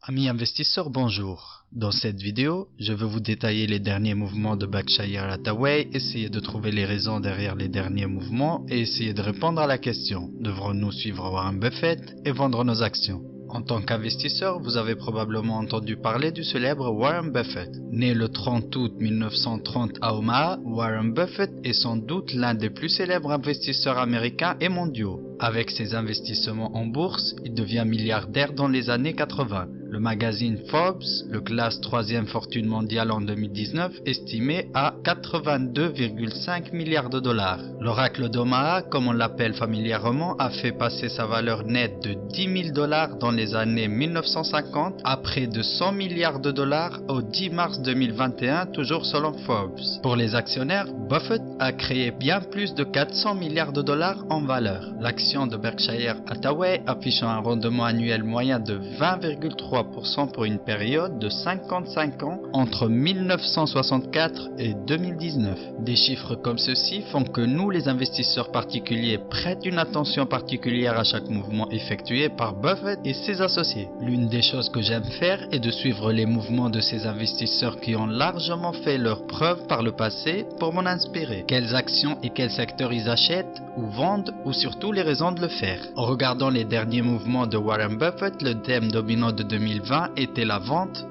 Amis investisseurs, bonjour. Dans cette vidéo, je vais vous détailler les derniers mouvements de Berkshire Hathaway, essayer de trouver les raisons derrière les derniers mouvements et essayer de répondre à la question: devrons-nous suivre Warren Buffett et vendre nos actions? En tant qu'investisseur, vous avez probablement entendu parler du célèbre Warren Buffett. Né le 30 août 1930 à Omaha, Warren Buffett est sans doute l'un des plus célèbres investisseurs américains et mondiaux. Avec ses investissements en bourse, il devient milliardaire dans les années 80. Le magazine Forbes le classe 3e fortune mondiale en 2019, estimé à 82,5 milliards de dollars. L'oracle d'Omaha, comme on l'appelle familièrement, a fait passer sa valeur nette de 10 000 dollars dans les années 1950 à près de 100 milliards de dollars au 10 mars 2021, toujours selon Forbes. Pour les actionnaires, Buffett a créé bien plus de 400 milliards de dollars en valeur. L'action de Berkshire Hathaway affiche un rendement annuel moyen de 20,3% pour une période de 55 ans entre 1964 et 2019. Des chiffres comme ceci font que nous, les investisseurs particuliers, prêtent une attention particulière à chaque mouvement effectué par Buffett et ses associés. L'une des choses que j'aime faire est de suivre les mouvements de ces investisseurs qui ont largement fait leurs preuves par le passé pour m'en inspirer. Quelles actions et quels secteurs ils achètent ou vendent, ou surtout les raisons de le faire. En regardant les derniers mouvements de Warren Buffett, le thème dominant de 2020 était la vente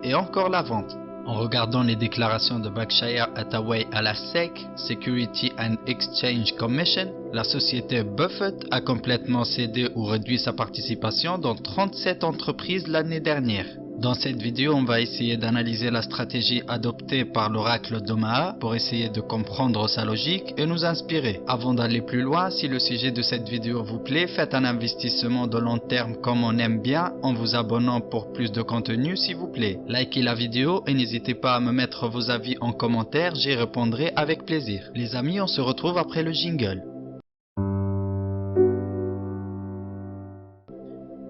et encore la vente. En regardant les déclarations de Berkshire Hathaway à la SEC, Security and Exchange Commission, la société Buffett a complètement cédé ou réduit sa participation dans 37 entreprises l'année dernière. Dans cette vidéo, on va essayer d'analyser la stratégie adoptée par l'oracle d'Omaha pour essayer de comprendre sa logique et nous inspirer. Avant d'aller plus loin, si le sujet de cette vidéo vous plaît, faites un investissement de long terme comme on aime bien en vous abonnant pour plus de contenu s'il vous plaît. Likez la vidéo et n'hésitez pas à me mettre vos avis en commentaire, j'y répondrai avec plaisir. Les amis, on se retrouve après le jingle.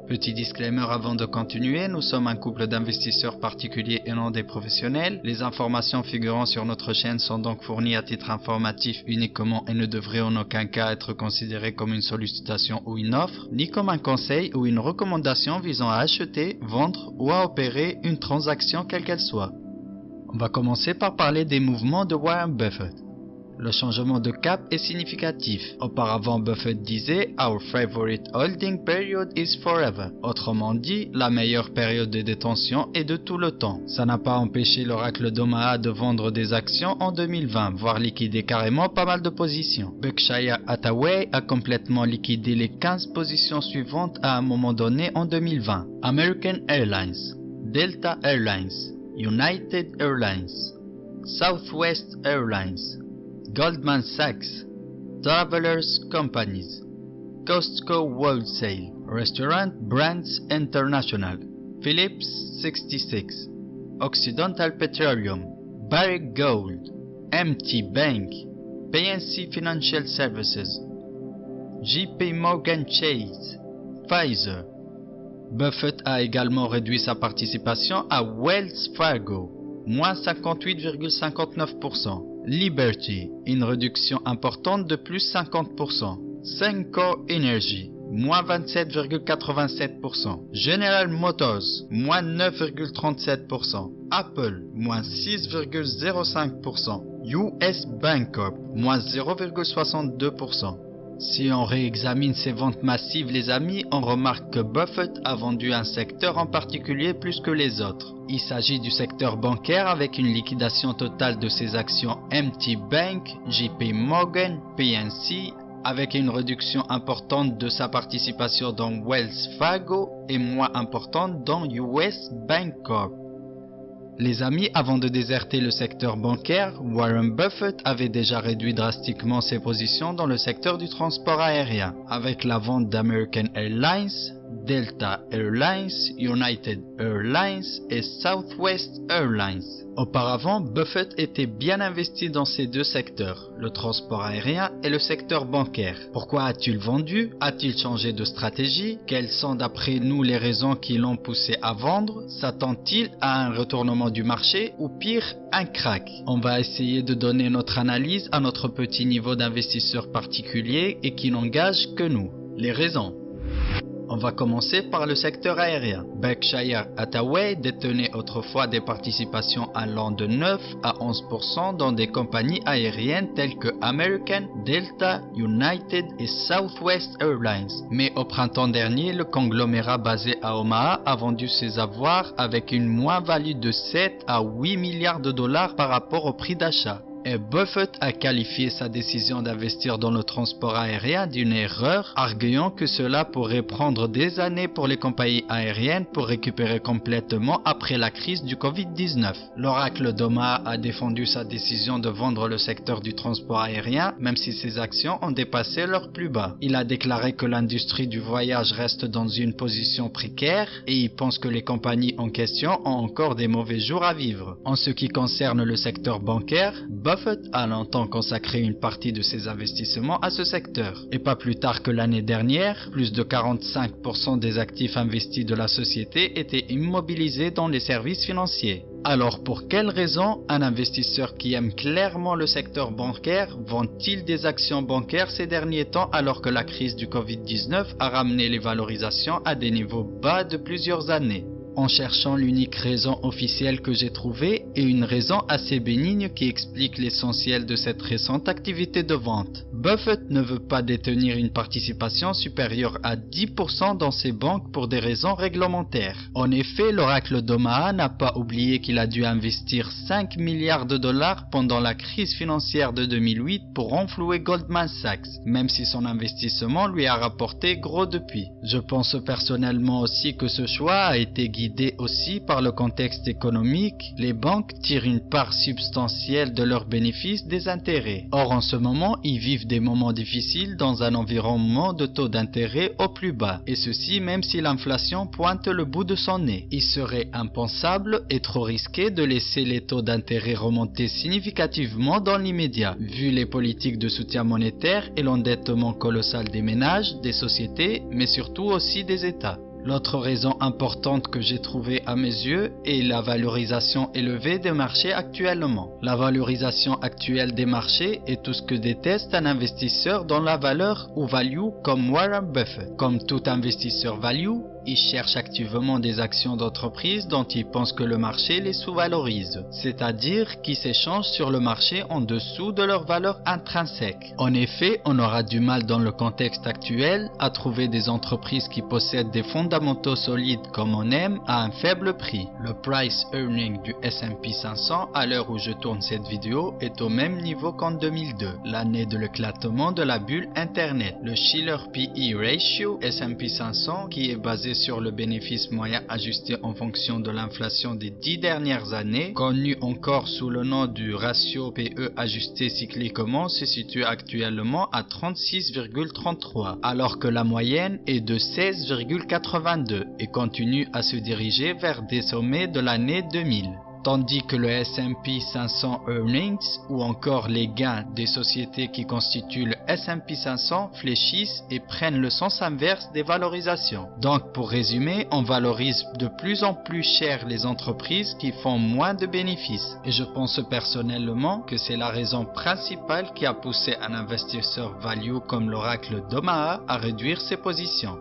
Petit disclaimer avant de continuer, nous sommes un couple d'investisseurs particuliers et non des professionnels. Les informations figurant sur notre chaîne sont donc fournies à titre informatif uniquement et ne devraient en aucun cas être considérées comme une sollicitation ou une offre, ni comme un conseil ou une recommandation visant à acheter, vendre ou à opérer une transaction quelle qu'elle soit. On va commencer par parler des mouvements de Warren Buffett. Le changement de cap est significatif. Auparavant, Buffett disait « Our favorite holding period is forever ». Autrement dit, la meilleure période de détention est de tout le temps. Ça n'a pas empêché l'oracle d'Omaha de vendre des actions en 2020, voire liquider carrément pas mal de positions. Berkshire Hathaway a complètement liquidé les 15 positions suivantes à un moment donné en 2020. American Airlines, Delta Airlines, United Airlines, Southwest Airlines, Goldman Sachs, Travelers Companies, Costco Wholesale, Restaurant Brands International, Phillips 66, Occidental Petroleum, Barrick Gold, MT Bank, PNC Financial Services, JP Morgan Chase, Pfizer. Buffett a également réduit sa participation à Wells Fargo, moins 58,59%. Liberty, une réduction importante de plus 50%. Suncor Energy, moins 27,87%. General Motors, moins 9,37%. Apple, moins 6,05%. US Bancorp, moins 0,62%. Si on réexamine ces ventes massives, les amis, on remarque que Buffett a vendu un secteur en particulier plus que les autres. Il s'agit du secteur bancaire avec une liquidation totale de ses actions MT Bank, JP Morgan, PNC, avec une réduction importante de sa participation dans Wells Fargo et moins importante dans US Bancorp. Les amis, avant de déserter le secteur bancaire, Warren Buffett avait déjà réduit drastiquement ses positions dans le secteur du transport aérien, avec la vente d'American Airlines, Delta Airlines, United Airlines et Southwest Airlines. Auparavant, Buffett était bien investi dans ces deux secteurs, le transport aérien et le secteur bancaire. Pourquoi a-t-il vendu? A-t-il changé de stratégie? Quelles sont d'après nous les raisons qui l'ont poussé à vendre? S'attend-il à un retournement du marché ou pire, un crack? On va essayer de donner notre analyse à notre petit niveau d'investisseur particulier et qui n'engage que nous. Les raisons. On va commencer par le secteur aérien. Berkshire Hathaway détenait autrefois des participations allant de 9 à 11% dans des compagnies aériennes telles que American, Delta, United et Southwest Airlines. Mais au printemps dernier, le conglomérat basé à Omaha a vendu ses avoirs avec une moins-value de 7 à 8 milliards de dollars par rapport au prix d'achat. Et Buffett a qualifié sa décision d'investir dans le transport aérien d'une erreur, arguant que cela pourrait prendre des années pour les compagnies aériennes pour récupérer complètement après la crise du Covid-19. L'oracle d'Omaha a défendu sa décision de vendre le secteur du transport aérien, même si ses actions ont dépassé leur plus bas. Il a déclaré que l'industrie du voyage reste dans une position précaire et il pense que les compagnies en question ont encore des mauvais jours à vivre. En ce qui concerne le secteur bancaire, Buffett a longtemps consacré une partie de ses investissements à ce secteur. Et pas plus tard que l'année dernière, plus de 45% des actifs investis de la société étaient immobilisés dans les services financiers. Alors pour quelles raisons un investisseur qui aime clairement le secteur bancaire vend-il des actions bancaires ces derniers temps alors que la crise du Covid-19 a ramené les valorisations à des niveaux bas de plusieurs années? En cherchant l'unique raison officielle que j'ai trouvée et une raison assez bénigne qui explique l'essentiel de cette récente activité de vente. Buffett ne veut pas détenir une participation supérieure à 10% dans ses banques pour des raisons réglementaires. En effet, l'oracle d'Omaha n'a pas oublié qu'il a dû investir 5 milliards de dollars pendant la crise financière de 2008 pour renflouer Goldman Sachs, même si son investissement lui a rapporté gros depuis. Je pense personnellement aussi que ce choix a été guidé aussi par le contexte économique. Les banques tirent une part substantielle de leurs bénéfices des intérêts. Or en ce moment, ils vivent des moments difficiles dans un environnement de taux d'intérêt au plus bas, et ceci même si l'inflation pointe le bout de son nez. Il serait impensable et trop risqué de laisser les taux d'intérêt remonter significativement dans l'immédiat, vu les politiques de soutien monétaire et l'endettement colossal des ménages, des sociétés, mais surtout aussi des États. L'autre raison importante que j'ai trouvée à mes yeux est la valorisation élevée des marchés actuellement. La valorisation actuelle des marchés est tout ce que déteste un investisseur dans la valeur ou value comme Warren Buffett. Comme tout investisseur value, il cherche activement des actions d'entreprises dont il pense que le marché les sous-valorise, c'est-à-dire qui s'échangent sur le marché en dessous de leur valeur intrinsèque. En effet, on aura du mal dans le contexte actuel à trouver des entreprises qui possèdent des fondamentaux solides comme on aime à un faible prix. Le price earning du S&P 500 à l'heure où je tourne cette vidéo est au même niveau qu'en 2002, l'année de l'éclatement de la bulle Internet. Le Shiller PE Ratio S&P 500 qui est basé sur le bénéfice moyen ajusté en fonction de l'inflation des 10 dernières années, connu encore sous le nom du ratio PE ajusté cycliquement, se situe actuellement à 36,33, alors que la moyenne est de 16,82 et continue à se diriger vers des sommets de l'année 2000. Tandis que le S&P 500 Earnings ou encore les gains des sociétés qui constituent le S&P 500 fléchissent et prennent le sens inverse des valorisations. Donc pour résumer, on valorise de plus en plus cher les entreprises qui font moins de bénéfices. Et je pense personnellement que c'est la raison principale qui a poussé un investisseur value comme l'oracle d'Omaha à réduire ses positions.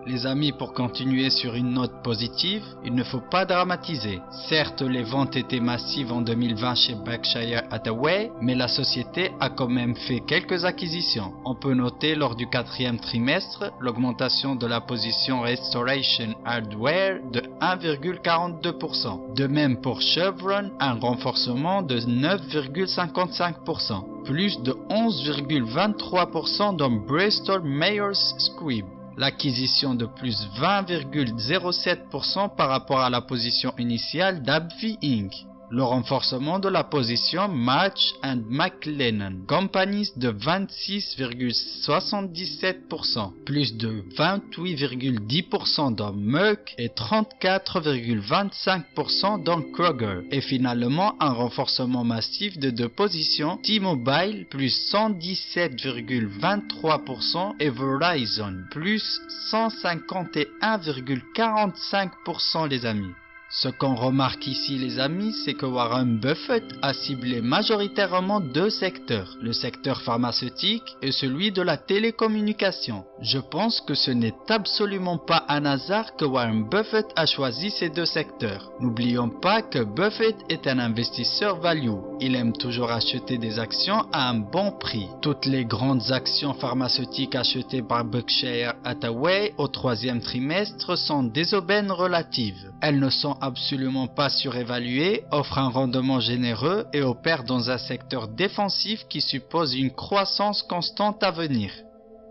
Les amis, pour continuer sur une note positive, il ne faut pas dramatiser. Certes, les ventes étaient massives en 2020 chez Berkshire Hathaway, mais la société a quand même fait quelques acquisitions. On peut noter lors du 4e trimestre l'augmentation de la position Restoration Hardware de 1,42%. De même pour Chevron, un renforcement de 9,55%. Plus de 11,23% dans Bristol Myers Squibb. L'acquisition de plus 20,07% par rapport à la position initiale d'AbbVie Inc. Le renforcement de la position Marsh & McLennan Companies de 26,77%, plus de 28,10% dans Merck et 34,25% dans Kroger. Et finalement, un renforcement massif de deux positions, T-Mobile plus 117,23% et Verizon plus 151,45% les amis. Ce qu'on remarque ici les amis, c'est que Warren Buffett a ciblé majoritairement deux secteurs, le secteur pharmaceutique et celui de la télécommunication. Je pense que ce n'est absolument pas un hasard que Warren Buffett a choisi ces deux secteurs. N'oublions pas que Buffett est un investisseur value. Il aime toujours acheter des actions à un bon prix. Toutes les grandes actions pharmaceutiques achetées par Berkshire Hathaway au troisième trimestre sont des aubaines relatives. Elles ne sont absolument pas surévaluées, offrent un rendement généreux et opèrent dans un secteur défensif qui suppose une croissance constante à venir.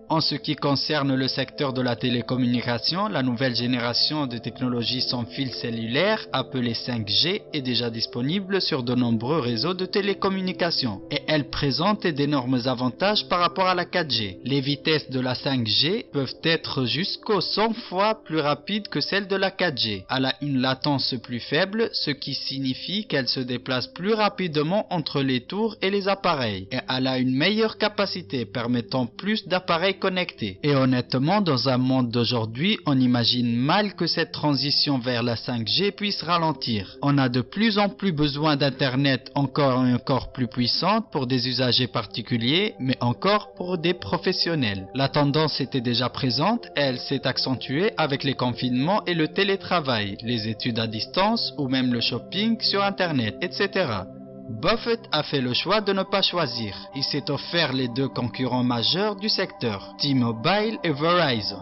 En ce qui concerne le secteur de la télécommunication, la nouvelle génération de technologies sans fil cellulaire, appelée 5G, est déjà disponible sur de nombreux réseaux de télécommunications et elle présente d'énormes avantages par rapport à la 4G. Les vitesses de la 5G peuvent être jusqu'aux 100 fois plus rapides que celles de la 4G. Elle a une latence plus faible, ce qui signifie qu'elle se déplace plus rapidement entre les tours et les appareils et elle a une meilleure capacité permettant plus d'appareils connectés. Et honnêtement, dans un monde d'aujourd'hui, on imagine mal que cette transition vers la 5G puisse ralentir. On a de plus en plus besoin d'internet encore et encore plus puissante pour des usagers particuliers, mais encore pour des professionnels. La tendance était déjà présente et elle s'est accentuée avec les confinements et le télétravail, les études à distance ou même le shopping sur internet, etc. Buffett a fait le choix de ne pas choisir. Il s'est offert les deux concurrents majeurs du secteur, T-Mobile et Verizon.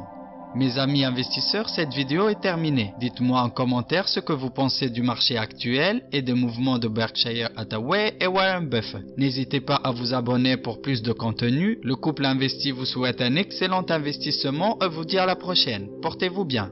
Mes amis investisseurs, cette vidéo est terminée. Dites-moi en commentaire ce que vous pensez du marché actuel et des mouvements de Berkshire Hathaway et Warren Buffett. N'hésitez pas à vous abonner pour plus de contenu. Le couple investi vous souhaite un excellent investissement et vous dit à la prochaine. Portez-vous bien.